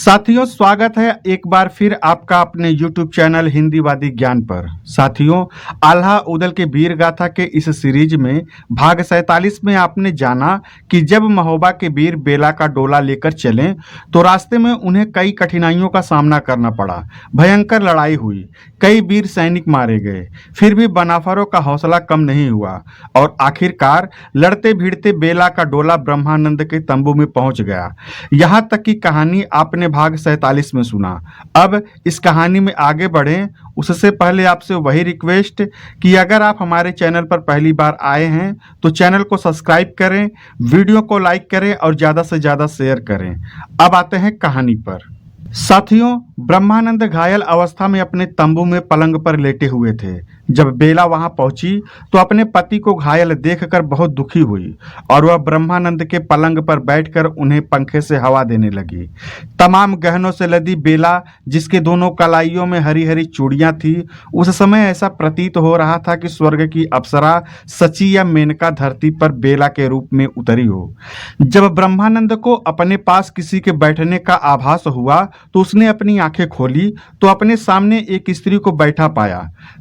साथियों, स्वागत है एक बार फिर आपका अपने YouTube चैनल हिंदीवादी ज्ञान पर। साथियों, आल्हा उदल के वीर गाथा के इस सीरीज में भाग 47 में आपने जाना कि जब महोबा के वीर बेला का डोला लेकर चले तो रास्ते में उन्हें कई कठिनाइयों का सामना करना पड़ा। भयंकर लड़ाई हुई, कई वीर सैनिक मारे गए, फिर भी बनाफरों का हौसला कम नहीं हुआ और आखिरकार लड़ते भिड़ते बेला का डोला ब्रह्मानंद के तंबू में पहुंच गया। यहाँ तक की कहानी आपने भाग 47 में सुना। अब इस कहानी में आगे बढ़ें उससे पहले आपसे वही रिक्वेस्ट कि अगर आप हमारे चैनल पर पहली बार आए हैं तो चैनल को सब्सक्राइब करें, वीडियो को लाइक करें और ज़्यादा से ज़्यादा शेयर करें। अब आते हैं कहानी पर। साथियों, ब्रह्मानंद घायल अवस्था में अपने तंबू में पलंग पर लेटे हुए थे। जब बेला वहां पहुंची तो अपने पति को घायल देखकर बहुत दुखी हुई और वह ब्रह्मानंद के पलंग पर बैठकर उन्हें पंखे से हवा देने लगी। तमाम गहनों से लदी बेला, जिसके दोनों कलाइयों में हरी हरी चूड़ियां थी, उस समय ऐसा प्रतीत हो रहा था कि स्वर्ग की अप्सरा सची या मेनका धरती पर बेला के रूप में उतरी हो। जब ब्रह्मानंद को अपने पास किसी के बैठने का आभास हुआ तो उसने अपनी आंखें खोली तो अपने सामने एक स्त्री को बैठा पाया।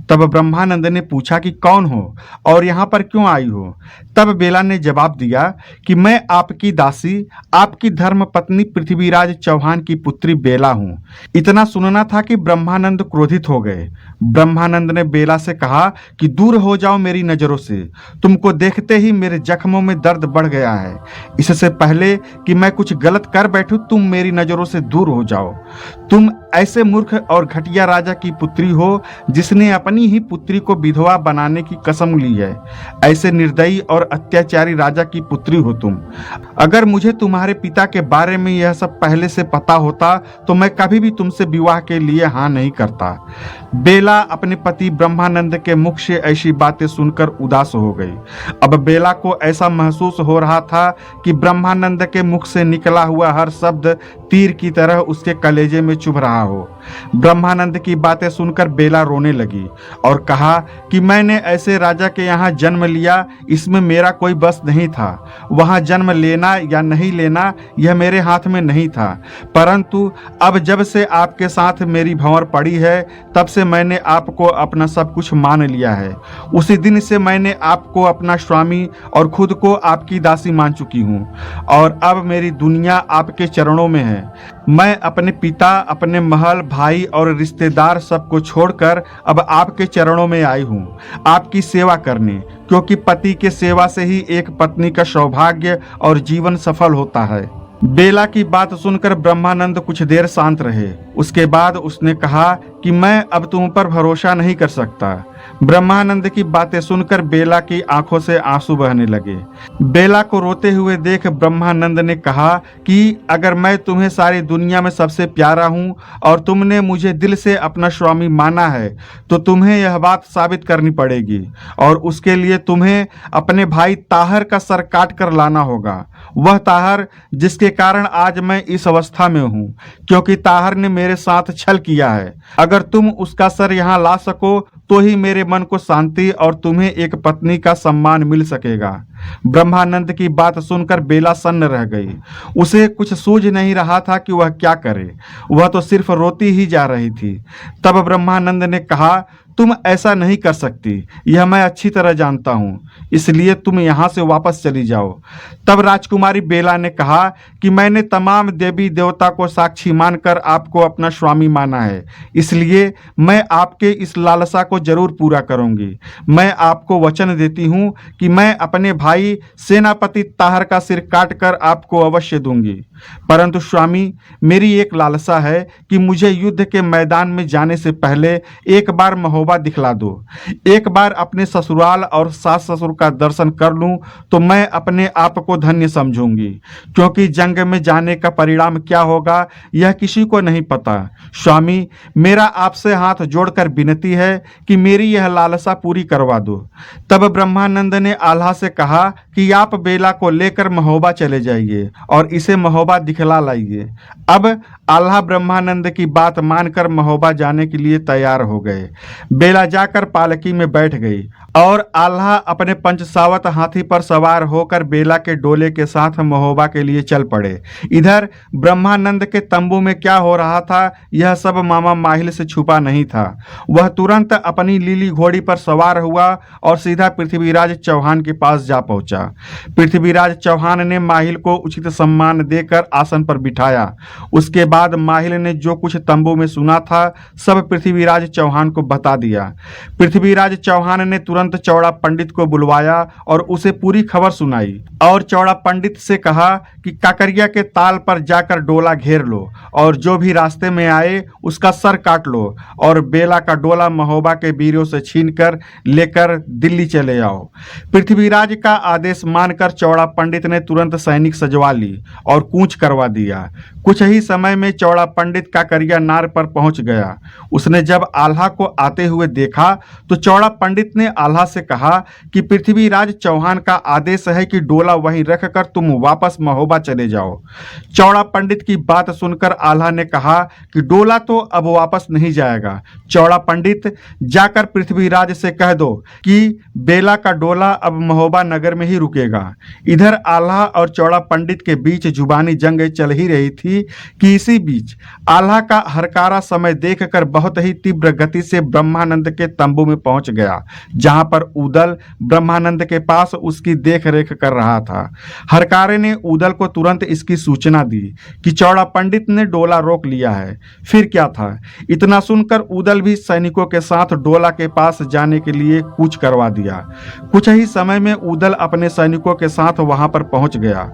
तब ब्रह्मानंद ने पूछा कि कौन हो और यहाँ पर क्यों आई हो। तब बेला ने जवाब दिया कि मैं आपकी दासी, आपकी धर्म पत्नी पृथ्वीराज चौहान की पुत्री बेला हूँ। इतना सुनना था कि ब्रह्मानंद क्रोधित हो गए। ब्रह्मानंद ने बेला से कहा कि दूर हो जाओ मेरी नजरों से, तुमको देखते ही मेरे जख्मों में दर्द बढ़ गया है। इससे पहले कि मैं कुछ गलत कर बैठूं, तुम मेरी नजरों से दूर हो जाओ। तुम ऐसे मूर्ख और घटिया राजा की पुत्री हो जिसने अपनी ही पुत्री को विधवा बनाने की कसम ली है। ऐसे निर्दयी और अत्याचारी राजा की पुत्री हो तुम। अगर मुझे तुम्हारे पिता के बारे में यह सब पहले से पता होता तो मैं कभी भी तुमसे विवाह के लिए हाँ नहीं करता। बेला अपने पति ब्रह्मानंद के मुख से ऐसी बातें सुनकर उदास हो गई। अब बेला को ऐसा महसूस हो रहा था कि ब्रह्मानंद के मुख से निकला हुआ हर शब्द तीर की तरह उसके कलेजे में चुभ रहा हो। ब्रह्मानंद की बातें सुनकर बेला रोने लगी और कहा कि मैंने ऐसे राजा के यहाँ जन्म लिया, इसमें मेरा कोई बस नहीं था। वहाँ जन्म लेना या नहीं लेना यह मेरे हाथ में नहीं था, परंतु अब जब से आपके साथ मेरी भंवर पड़ी है तब से मैंने आपको अपना सब कुछ मान लिया है। उसी दिन से मैंने आपको अपना स्वामी और खुद को आपकी दासी मान चुकी हूँ और अब मेरी दुनिया आपके चरणों में है। मैं अपने पिता, अपने महल, भाई और रिश्तेदार सबको छोड़कर अब आपके चरणों में आई हूँ आपकी सेवा करने, क्योंकि पति के सेवा से ही एक पत्नी का सौभाग्य और जीवन सफल होता है। बेला की बात सुनकर ब्रह्मानंद कुछ देर शांत रहे। उसके बाद उसने कहा कि मैं अब तुम पर भरोसा नहीं कर सकता। ब्रह्मानंद की बातें सुनकर बेला की आंखों से आंसू बहने लगे। बेला को रोते हुए देख ब्रह्मानंद ने कहा कि अगर मैं तुम्हें सारी दुनिया में सबसे प्यारा हूँ और तुमने मुझे दिल से अपना स्वामी माना है तो तुम्हें यह बात साबित करनी पड़ेगी और उसके लिए तुम्हें अपने भाई ताहर का सर काट कर लाना होगा। वह ताहर जिसके कारण आज मैं इस अवस्था में हूँ, क्योंकि ताहर ने मेरे साथ छल किया है। अगर तुम उसका सर यहाँ ला सको तो ही मेरे मन को शांति और तुम्हें एक पत्नी का सम्मान मिल सकेगा। ब्रह्मानंद की बात सुनकर बेला सन्न रह गई। उसे कुछ सूझ नहीं रहा था कि वह क्या करे। वह तो सिर्फ रोती ही जा रही थी। तब ब्रह्मानंद ने कहा, तुम ऐसा नहीं कर सकती, यह मैं अच्छी तरह जानता हूँ, इसलिए तुम यहाँ से वापस चली जाओ। तब राजकुमारी बेला ने कहा कि मैंने तमाम देवी देवता को साक्षी मानकर आपको अपना स्वामी माना है, इसलिए मैं आपके इस लालसा को जरूर पूरा करूंगी। मैं आपको वचन देती हूँ कि मैं अपने भाई सेनापति ताहर का सिर काटकर आपको अवश्य दूंगी। परंतु स्वामी, मेरी एक लालसा है कि मुझे युद्ध के मैदान में जाने से पहले एक बार महोबा दिखला दो। एक बार अपने ससुराल और सास ससुर का दर्शन कर लूं तो मैं अपने आप को धन्य समझूंगी, क्योंकि जंग में जाने का परिणाम क्या होगा यह किसी को नहीं पता। स्वामी, मेरा आपसे हाथ जोड़कर विनती है कि मेरी यह लालसा पूरी करवा दो। तब ब्रह्मानंद ने आल्हा से कहा कि आप बेला को लेकर महोबा चले जाइए और इसे महोबा महोबा दिखला लाइए। अब आल्हा ब्रह्मानंद की बात मानकर महोबा जाने के लिए तैयार हो गए। बेला जाकर पालकी में बैठ गई और आल्हा अपने पंचसावत हाथी पर सवार होकर बेला के डोले के साथ महोबा के लिए चल पड़े। इधर ब्रह्मानंद के तंबू में क्या हो रहा था यह सब मामा माहिल से छुपा नहीं था। वह तुरंत अपनी लीली घोड़ी पर सवार हुआ और सीधा पृथ्वीराज चौहान के पास जा पहुंचा। पृथ्वीराज चौहान ने माहिल को उचित सम्मान देकर आसन पर बिठाया। उसके बाद माहिल ने जो कुछ तंबू में सुना था सब पृथ्वीराज चौहान को बता दिया। पृथ्वीराज चौहान ने तुरंत चौड़ा पंडित को बुलवाया और उसे पूरी खबर सुनाई और चौड़ा पंडित से कहा कि काकरिया के ताल पर जाकर डोला घेर लो और जो भी रास्ते में आए उसका सर काट लो और बेला का डोला महोबा के वीरों से छीनकर लेकर दिल्ली चले आओ। पृथ्वीराज का आदेश मानकर चौड़ा पंडित ने तुरंत सैनिक सजवा ली और कूच करवा दिया। कुछ ही समय में चौड़ा पंडित काकरिया नार पर पहुंच गया। उसने जब आल्हा को आते हुए देखा तो चौड़ा पंडित ने आल्हा से कहा कि पृथ्वीराज चौहान का आदेश है कि डोला वहीं रखकर तुम वापस महोबा चले जाओ। चौड़ा पंडित की बात सुनकर आल्हा ने कहा कि डोला तो अब वापस नहीं जाएगा। चौड़ा पंडित जाकर पृथ्वीराज से कह दो कि बेला का डोला अब महोबा नगर में ही रुकेगा। इधर आल्हा और चौड़ा पंडित के बीच जुबानी जंग चल ही रही थी कि इसी बीच आल्हा का हरकारा समय देखकर बहुत ही तीव्र गति से ब्रह्मानंद के तंबू में पहुंच गया, जहां पर उदल ब्रह्मानंद के पास उसकी देख रेख कर रहा था। हरकारे ने उदल को तुरंत इसकी सूचना दी कि चौड़ा पंडित ने डोला रोक लिया है। फिर क्या था, इतना सुनकर उदल भी सैनिकों के साथ डोला के पास जाने के लिए कूच करवा दिया। कुछ ही समय में उदल अपने सैनिकों के साथ वहां पर पहुंच गया।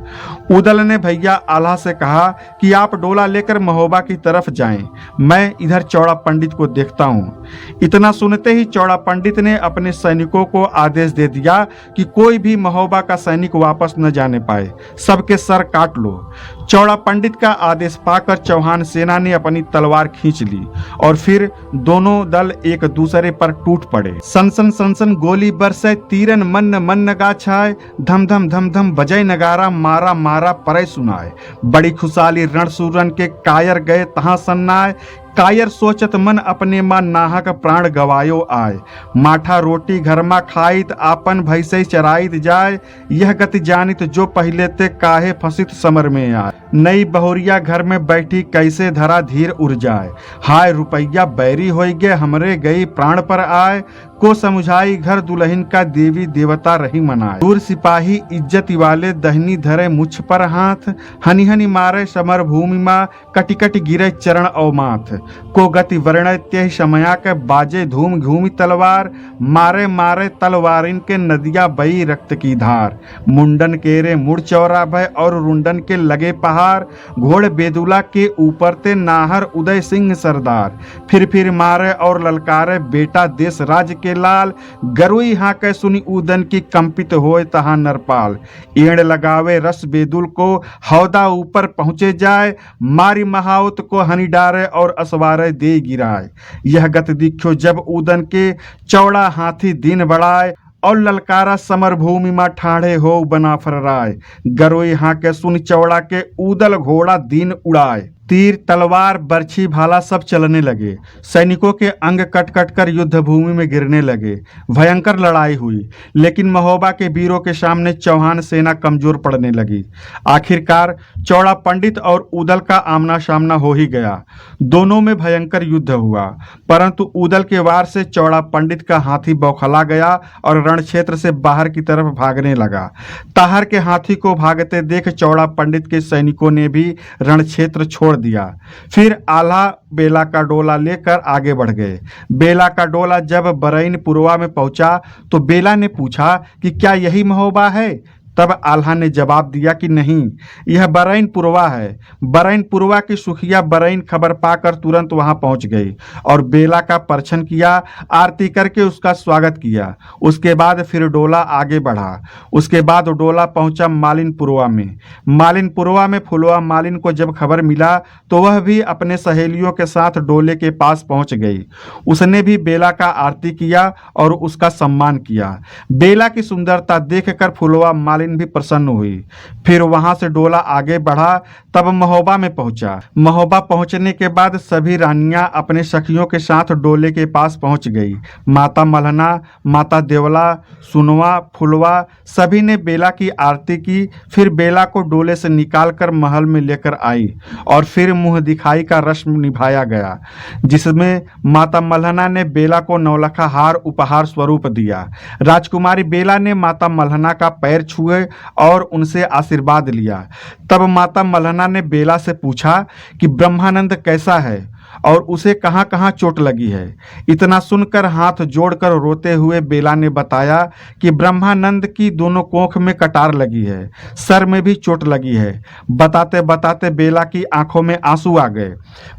उदल ने भैया आल्हा से कहा कि आप डोला लेकर महोबा की तरफ जाएं, मैं इधर चौड़ा पंडित को देखता हूं। इतना सुनते ही चौड़ा पंडित ने अपने सैनिकों को आदेश दे दिया कि कोई भी महोबा का सैनिक वापस न जाने पाए, सबके सर काट लो। चौड़ा पंडित का आदेश पाकर चौहान सेना ने अपनी तलवार खींच ली और फिर दोनों दल एक दूसरे पर टूट पड़े। सनसन सनसन गोली बरसे, तीरन मन मन गाछाए, धम धम धम धम बजय नगारा, मारा मारा परे सुनाए। बड़ी खुशहाली रणसूरन के कायर गए तहां सन्नाए, कायर सोचत मन अपने मां नाहक प्राण गवायो आए। माठा रोटी घर मा खाइत, आपन भैसे चराइत जाए, यह गति जानित जो पहले ते काहे फसित समर में आए। नई बहुरिया घर में बैठी कैसे धरा धीर उड़ जाए, हाय रुपैया बैरी होई गे हमरे गई प्राण पर आए। को समझाई घर दुल्हन का देवी देवता रही मनाए, दूर सिपाही इज्जत वाले दहनी धरे मुछ पर हाथ, हनी हनी मारे समर भूमि माँ, कटि कटि गिरे चरण और माथ। को गति वर्ण त्यह समया के बाजे धूम घूमी तलवार, मारे मारे तलवारिन के नदिया बई रक्त की धार। मुंडन केरे मुड़ चौरा भय और रुंडन के लगे पहाड़, घोड़ बेदुला के ऊपर ते नाहर उदय सिंह सरदार। फिर मारे और ललकारे बेटा देश राज के लाल, गरुई हाके सुनी उदन की कंपित होए तहां नरपाल। एड़ लगावे रस बेदुल को हौदा ऊपर पहुंचे जाए, मारी महावत को हनी डारे और असवारे दे गिराए। यह गत दिख्यो जब उदन के चौड़ा हाथी दिन बढ़ाए, और ललकारा समर भूमि मा ठाढ़े हो बना फरराय। गरोई हाके सुन चौड़ा के उदल घोड़ा दिन उड़ाए। तीर तलवार बर्छी भाला सब चलने लगे। सैनिकों के अंग कट कट कर युद्ध भूमि में गिरने लगे। भयंकर लड़ाई हुई, लेकिन महोबा के वीरों के सामने चौहान सेना कमजोर पड़ने लगी। आखिरकार चौड़ा पंडित और उदल का आमना सामना हो ही गया। दोनों में भयंकर युद्ध हुआ, परंतु उदल के वार से चौड़ा पंडित का हाथी बौखला गया और रण क्षेत्र से बाहर की तरफ भागने लगा। ताहर के हाथी को भागते देख चौड़ा पंडित के सैनिकों ने भी रण क्षेत्र छोड़ दिया। फिर आल्हा बेला का डोला लेकर आगे बढ़ गए। बेला का डोला जब बरईन पुरवा में पहुंचा तो बेला ने पूछा कि क्या यही महोबा है? तब आल्हा ने जवाब दिया कि नहीं, यह बरईन पुरवा है। बरईन पुरवा की सुखिया बरईन खबर पाकर तुरंत वहां पहुंच गई और बेला का परछन किया, आरती करके उसका स्वागत किया। उसके बाद फिर डोला आगे बढ़ा। उसके बाद डोला पहुंचा मालिन पुरवा में। मालिन पुरवा में फुलवा मालिन को जब खबर मिला तो वह भी अपने सहेलियों के साथ डोले के पास पहुंच गई। उसने भी बेला का आरती किया और उसका सम्मान किया। बेला की सुंदरता देखकर फुलवा मालिन मालिन भी प्रसन्न हुई। फिर वहां से डोला आगे बढ़ा, तब महोबा में पहुंचा। महोबा पहुंचने के बाद सभी रानियां अपने सखियों के साथ डोले के पास पहुंच गई। माता मल्हना, माता देवला, सुनवा, फुलवा सभी ने बेला की आरती की। फिर बेला को डोले से निकालकर महल में लेकर आई और फिर मुंह दिखाई का रस्म निभाया गया, जिसमें माता मल्हना ने बेला को नौलखा हार उपहार स्वरूप दिया। राजकुमारी बेला ने माता मल्हना का पैर छुए और उनसे आशीर्वाद लिया। तब माता मल्हना ने बेला से पूछा कि ब्रह्मानंद कैसा है और उसे कहाँ कहाँ चोट लगी है। इतना सुनकर हाथ जोड़कर रोते हुए बेला ने बताया कि ब्रह्मानंद की दोनों कोख में कटार लगी है, सर में भी चोट लगी है। बताते बताते बेला की आंखों में आंसू आ गए।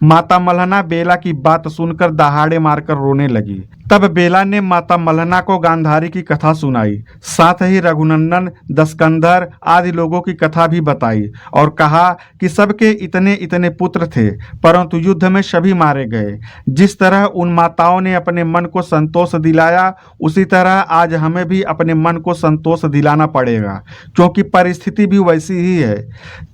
माता मल्हना बेला की बात सुनकर दहाड़े मारकर रोने लगी। तब बेला ने माता मल्हना को गांधारी की कथा सुनाई, साथ ही रघुनंदन, दस्कंधर आदि लोगों की कथा भी बताई और कहा कि सबके इतने इतने पुत्र थे, परंतु युद्ध में सभी मारे गए। जिस तरह उन माताओं ने अपने मन को संतोष दिलाया, उसी तरह आज हमें भी अपने मन को संतोष दिलाना पड़ेगा, क्योंकि परिस्थिति भी वैसी ही है।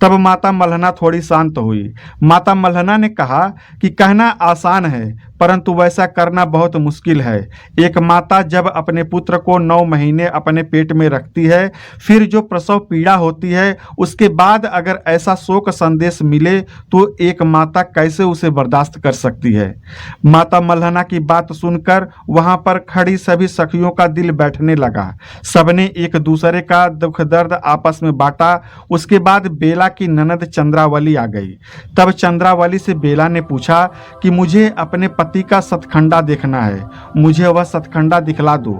तब माता मल्हना थोड़ी शांत हुई। माता मल्हना ने कहा कि कहना आसान है, परंतु वैसा करना बहुत मुश्किल है। एक माता जब अपने पुत्र को 9 महीने अपने पेट में रखती है, फिर जो प्रसव पीड़ा होती है, उसके बाद अगर ऐसा शोक संदेश मिले तो एक माता कैसे उसे बर्दाश्त कर सकती है। माता मल्हना की बात सुनकर वहां पर खड़ी सभी सखियों का दिल बैठने लगा। सबने एक दूसरे का दुख दर्द आपस में बांटा। उसके बाद बेला की ननद चंद्रावली आ गई। तब चंद्रावली से बेला ने पूछा कि मुझे अपने पति का सतखंडा देखना है, मुझे वह सतखंडा दिखला दो।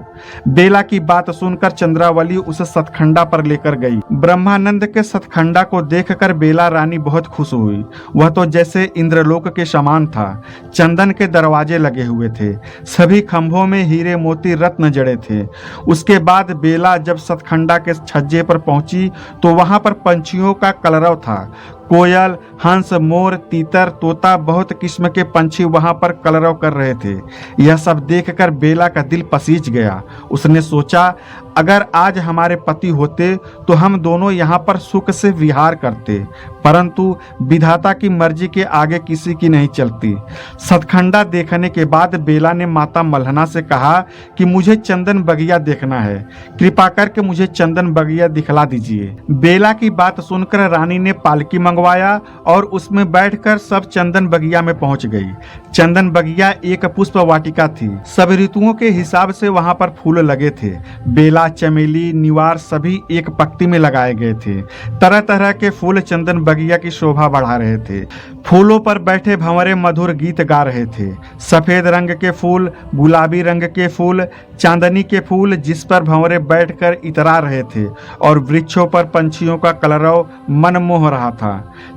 बेला की बात सुनकर चंद्रावली उसे सतखंडा पर लेकर गई। ब्रह्मानंद के सतखंडा को देखकर बेला रानी बहुत खुश हुई। वह तो जैसे इंद्रलोक के समान था। चंदन के दरवाजे लगे हुए थे, सभी खंभों में हीरे मोती रत्न जड़े थे। उसके बाद बेला जब सतखंडा के छज्जे पर पहुंची तो वहां पर पंछियों का कलरव था। कोयल, हंस, मोर, तीतर, तोता, बहुत किस्म के पंछी वहां पर कलरव कर रहे थे। यह सब देखकर बेला का दिल पसीज गया। उसने सोचा, अगर आज हमारे पति होते तो हम दोनों यहाँ पर सुख से विहार करते, परंतु विधाता की मर्जी के आगे किसी की नहीं चलती। सतखंडा देखने के बाद बेला ने माता मल्हना से कहा कि मुझे चंदन बगिया देखना है, कृपा करके मुझे चंदन बगिया दिखला दीजिए। बेला की बात सुनकर रानी ने पालकी मंगवाया और उसमें बैठकर सब चंदन बगिया में पहुंच गई। चंदन बगिया एक पुष्प वाटिका थी। सब ऋतुओं के हिसाब से वहां पर फूल लगे थे। बेला, चमेली, निवार सभी एक पंक्ति में लगाए गए थे। तरह तरह के फूल चंदन बगिया की शोभा बढ़ा रहे थे। फूलों पर बैठे भंवरे मधुर गीत गा रहे थे। सफेद रंग के फूल, गुलाबी रंग के फूल, चांदनी के फूल जिस पर भंवरे बैठकर इतरा रहे थे और वृक्षों पर पंछियों का कलरव मन मोह रहा था।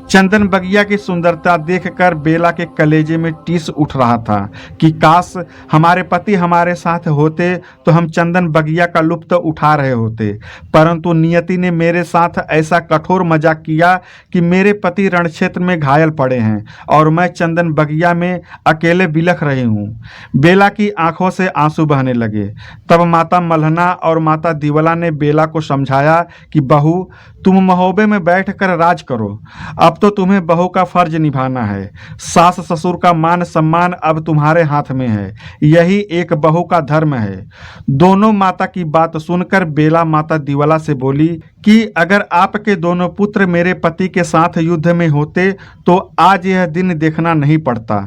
चंदन बगिया की सुंदरता देखकर बेला के कलेजे में टीस उठ रहा था कि काश हमारे पति हमारे साथ होते तो हम चंदन बगिया का लुत्फ उठा रहे होते, परंतु नियति ने मेरे साथ ऐसा कठोर मजाक किया कि मेरे पति रणक्षेत्र में घायल पड़े हैं और मैं चंदन बगिया में अकेले बिलख रही हूँ। बेला की आंखों से आंसू बहने लगे। तब माता मल्हना और माता दिवला ने बेला को समझाया कि बहू, तुम महोबे में बैठकर राज करो। अब तो तुम्हें बहू का फर्ज निभाना है। सास ससुर का मान सम्मान अब तुम्हारे हाथ में है। यही एक बहू का धर्म है। दोनों माता की बात सुनकर बेला माता दिवला से बोली कि अगर आपके दोनों पुत्र मेरे पति के साथ युद्ध में होते तो आज यह दिन देखना नहीं पड़ता।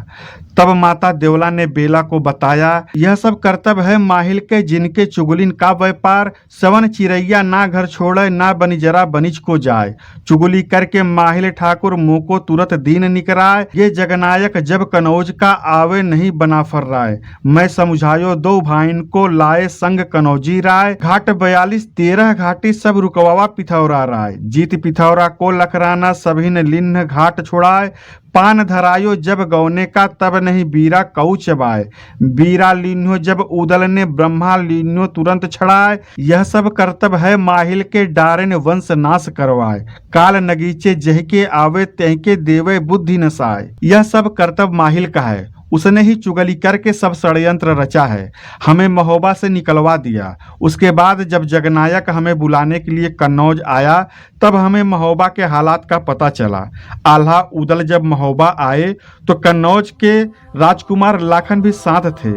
तब माता देवला ने बेला को बताया, यह सब कर्तव्य है माहिल के, जिनके चुगलिन का व्यापार। सवन चिरैया ना घर छोड़े, ना बनिजरा बनिज को जाए। चुगली करके माहिल ठाकुर मुँह को तुरंत दीन निकराए। ये जगनायक जब कनौज का आवे, नहीं बना फर्राए। मैं समझायो दो भाइन को, लाए संग कनौजी राय। घाट 42 13 घाटी, सब रुकवावा पिथौरा राय। जीत पिथौरा को लखराना, सभी ने लिन्ह घाट छुड़ाए। पान धरायो जब गौने का, तब नहीं बीरा कऊ चबाए। बीरा लीन्हो जब उदल ने, ब्रह्मा लीन्हो तुरंत छड़ाए। यह सब कर्तव्य है माहिल के, डारेन वंश नाश करवाए। काल नगीचे जहके आवे, तहके देवे बुद्धि नसाए। यह सब कर्तव्य माहिल का है। उसने ही चुगली करके सब षड्यंत्र रचा है, हमें महोबा से निकलवा दिया। उसके बाद जब जगनायक हमें बुलाने के लिए कन्नौज आया तब हमें महोबा के हालात का पता चला। आल्हा उदल जब महोबा आए तो कन्नौज के राजकुमार लाखन भी साथ थे।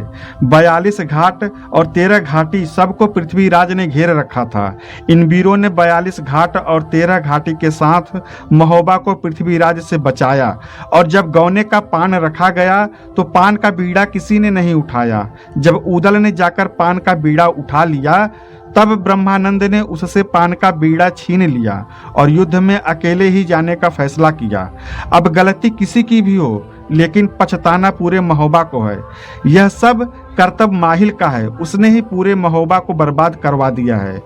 42 घाट और 13 घाटी सबको पृथ्वीराज ने घेर रखा था। इन वीरों ने 42 घाट और 13 घाटी के साथ महोबा को पृथ्वीराज से बचाया, और जब गौने का पान रखा गया तो पान का बीड़ा किसी ने नहीं उठाया। जब उदल ने जाकर पान का बीड़ा उठा लिया तब ब्रह्मानंद ने उससे पान का बीड़ा छीन लिया और युद्ध में अकेले ही जाने का फैसला किया। अब गलती किसी की भी हो, लेकिन पछताना पूरे महोबा को है। यह सब करतब माहिल का है, उसने ही पूरे महोबा को बर्बाद करवा दिया है।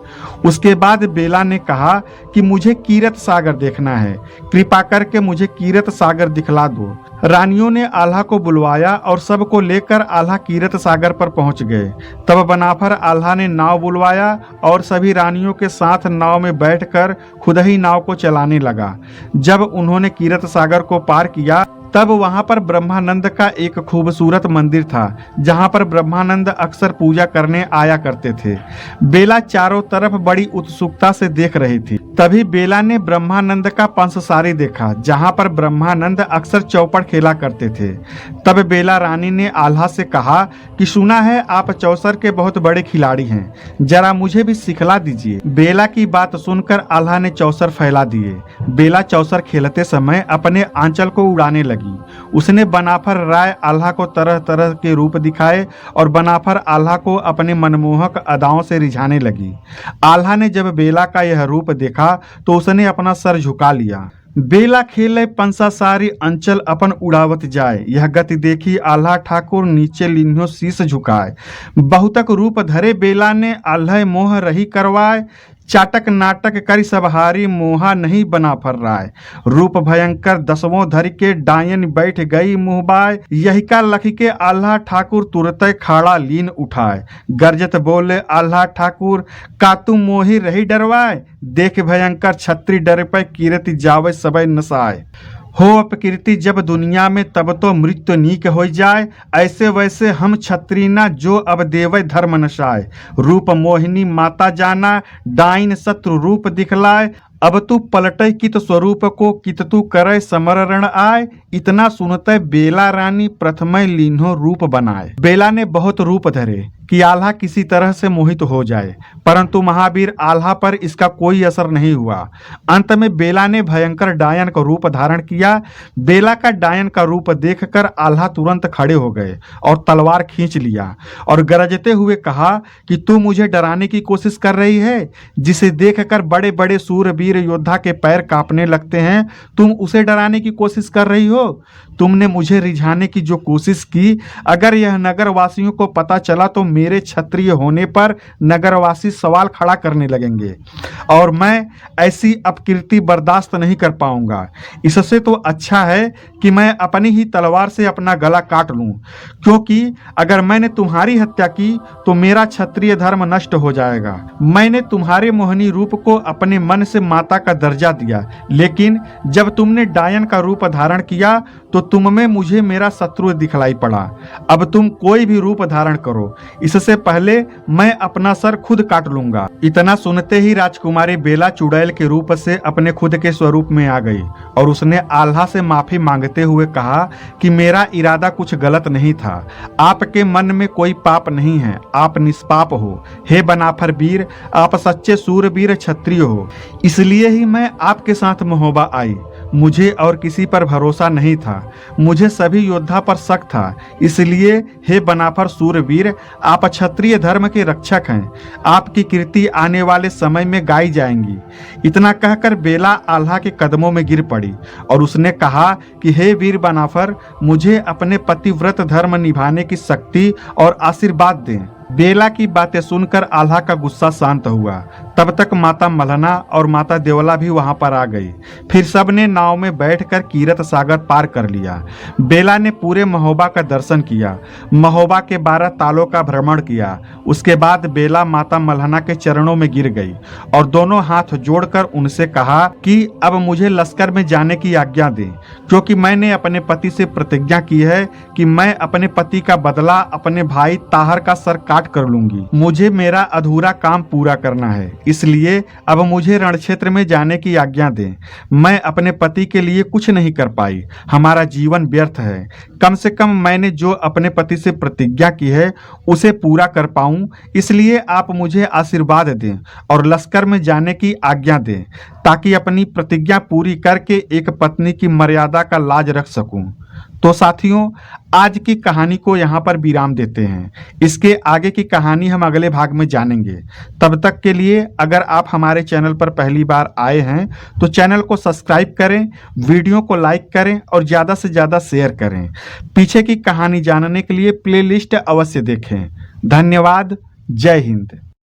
उसके बाद बेला ने कहा कि मुझे कीरत सागर देखना है, कृपा करके मुझे कीरत सागर दिखला दो। रानियों ने आल्हा को बुलवाया और सबको लेकर आल्हा कीरत सागर पर पहुंच गए। तब बनाफर आल्हा ने नाव बुलवाया और सभी रानियों के साथ नाव में बैठकर खुद ही नाव को चलाने लगा। जब उन्होंने कीरत सागर को पार किया तब वहां पर ब्रह्मानंद का एक खूबसूरत मंदिर था, जहां पर ब्रह्मानंद अक्सर पूजा करने आया करते थे। बेला चारों तरफ बड़ी उत्सुकता से देख रही थी। तभी बेला ने ब्रह्मानंद का पंचसारी देखा, जहां पर ब्रह्मानंद अक्सर चौपड़ खेला करते थे। तब बेला रानी ने आल्हा से कहा कि सुना है आप चौसर के बहुत बड़े खिलाड़ी हैं, जरा मुझे भी सिखला दीजिए। बेला की बात सुनकर आल्हा ने चौसर फैला दिए। बेला चौसर खेलते समय अपने आंचल को उड़ाने लगी। उसने बनाफर राय आल्हा को तरह तरह के रूप दिखाए और बनाफर आल्हा को अपने मनमोहक अदाओं से रिझाने लगी। आल्हा ने जब बेला का यह रूप देखा तो उसने अपना सर झुका लिया। बेला खेले पंसा सारी अंचल अपन उड़ावत जाए, यह गति देखी आल्हा ठाकुर नीचे लिन्हो शीश झुकाए। बहुतक रूप धरे बेला ने आल्हा मोह रही करवाए, चाटक नाटक करी सबहारी मोहा नहीं बना फर राय। रूप भयंकर दसवों धर के डायन बैठ गई मुहबाय, यही का लखी के आल्हा ठाकुर तुरत खाड़ा लीन उठाए। गर्जत बोले आल्हा ठाकुर का तू मोही रही डरवाए, देख भयंकर छत्री डर पे कीरति जावे सबय नसाए। हो अपकीर्ति जब दुनिया में तब तो मृत्यु नीक हो जाए, ऐसे वैसे हम छत्रीना जो अब देवै धर्म नशाए। रूप मोहिनी माता जाना डाइन शत्रु रूप दिखलाए, अब तू पलटे कित स्वरूप को कित तू करे समरण आए। इतना सुनते बेला रानी प्रथम लीन्हो रूप बनाए। बेला ने बहुत रूप धरे कि आल्हा किसी तरह से मोहित हो जाए, परंतु महावीर आल्हा पर इसका कोई असर नहीं हुआ। अंत में बेला ने भयंकर डायन का रूप धारण किया। बेला का डायन का रूप देखकर आल्हा तुरंत खड़े हो गए और तलवार खींच लिया और गरजते हुए कहा कि तू मुझे डराने की कोशिश कर रही है, जिसे देखकर बड़े बड़े सूरवीर योद्धा के पैर कांपने लगते हैं, तुम उसे डराने की कोशिश कर रही हो। तुमने मुझे रिझाने की जो कोशिश की, अगर यह नगर वासियों को पता चला तो मेरे क्षत्रिय होने पर नगरवासी सवाल खड़ा करने लगेंगे और मैं ऐसी अपकीर्ति बर्दाश्त नहीं कर पाऊंगा। इससे तो अच्छा है कि मैं अपनी ही तलवार से अपना गला काट लूं, क्योंकि अगर मैंने तुम्हारी हत्या की तो मेरा क्षत्रिय धर्म नष्ट हो जाएगा। मैंने तुम्हारे मोहनी रूप को अपने मन से माता का दर्जा दिया, लेकिन जब तुमने डायन का रूप धारण किया तो तुम में मुझे मेरा शत्रु दिखलाई पड़ा। अब तुम कोई भी रूप धारण करो, इससे पहले मैं अपना सर खुद काट लूंगा। इतना सुनते ही राजकुमारी बेला चुड़ैल के रूप से अपने खुद के स्वरूप में आ गई और उसने आल्हा से माफी मांगते हुए कहा कि मेरा इरादा कुछ गलत नहीं था, आपके मन में कोई पाप नहीं है, आप निष्पाप हो। हे बनाफर वीर, आप सच्चे सूरवीर क्षत्रिय हो, इसलिए ही मैं आपके साथ महोबा आई। मुझे और किसी पर भरोसा नहीं था, मुझे सभी योद्धा पर शक था, इसलिए हे बनाफर सूरवीर, आप क्षत्रिय धर्म के रक्षक हैं, आपकी कीर्ति आने वाले समय में गाई जाएंगी। इतना कहकर बेला आल्हा के कदमों में गिर पड़ी और उसने कहा कि हे वीर बनाफर, मुझे अपने पतिव्रत धर्म निभाने की शक्ति और आशीर्वाद दें। बेला की बातें सुनकर आल्हा का गुस्सा शांत हुआ। तब तक माता मल्हना और माता देवला भी वहां पर आ गई। फिर सबने नाव में बैठकर कीरत सागर पार कर लिया। बेला ने पूरे महोबा का दर्शन किया, महोबा के 12 तालों का भ्रमण किया। उसके बाद बेला माता मल्हना के चरणों में गिर गई और दोनों हाथ जोड़कर उनसे कहा कि अब मुझे लश्कर में जाने की आज्ञा दें, क्योंकि मैंने अपने पति से प्रतिज्ञा की है कि मैं अपने पति का बदला अपने भाई ताहर का सर काट कर लूंगी। मुझे मेरा अधूरा काम पूरा करना है, इसलिए अब मुझे रणक्षेत्र में जाने की आज्ञा दें। मैं अपने पति के लिए कुछ नहीं कर पाई, हमारा जीवन व्यर्थ है। कम से कम मैंने जो अपने पति से प्रतिज्ञा की है उसे पूरा कर पाऊं, इसलिए आप मुझे आशीर्वाद दें और लश्कर में जाने की आज्ञा दें, ताकि अपनी प्रतिज्ञा पूरी करके एक पत्नी की मर्यादा का लाज रख सकूं। तो साथियों, आज की कहानी को यहाँ पर विराम देते हैं। इसके आगे की कहानी हम अगले भाग में जानेंगे। तब तक के लिए अगर आप हमारे चैनल पर पहली बार आए हैं तो चैनल को सब्सक्राइब करें, वीडियो को लाइक करें और ज़्यादा से ज़्यादा शेयर करें। पीछे की कहानी जानने के लिए प्लेलिस्ट अवश्य देखें। धन्यवाद। जय हिंद।